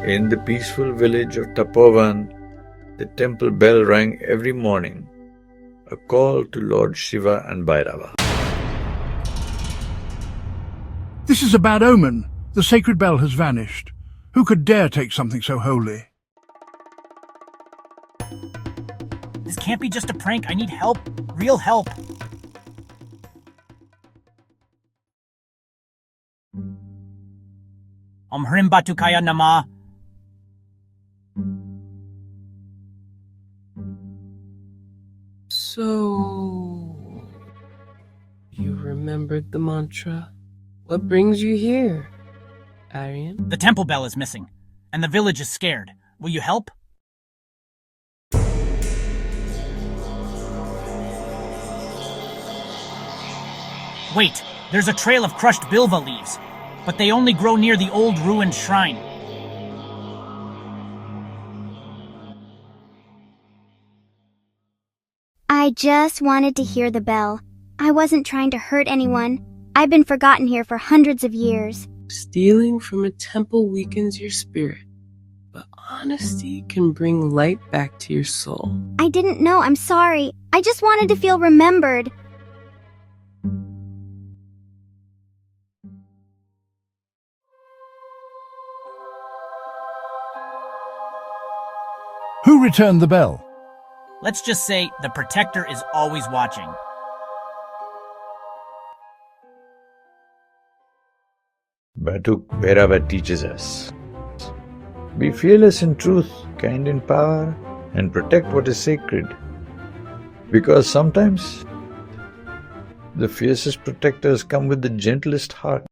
In the peaceful village of Tapovan, the temple bell rang every morning, a call to Lord Shiva and Bhairava. This is a bad omen. The sacred bell has vanished. Who could dare take something so holy? This can't be just a prank. I need help. Real help. Om Hrim Batukaya Nama. So, you remembered the mantra? What brings you here, Aryan? The temple bell is missing, and the village is scared. Will you help? Wait, there's a trail of crushed bilva leaves, but they only grow near the old ruined shrine. I just wanted to hear the bell. I wasn't trying to hurt anyone. I've been forgotten here for hundreds of years. Stealing from a temple weakens your spirit, but honesty can bring light back to your soul. I didn't know, I'm sorry. I just wanted to feel remembered. Who returned the bell? Let's just say the protector is always watching. Batuk Bhairava teaches us. Be fearless in truth, kind in power, and protect what is sacred. Because sometimes the fiercest protectors come with the gentlest heart.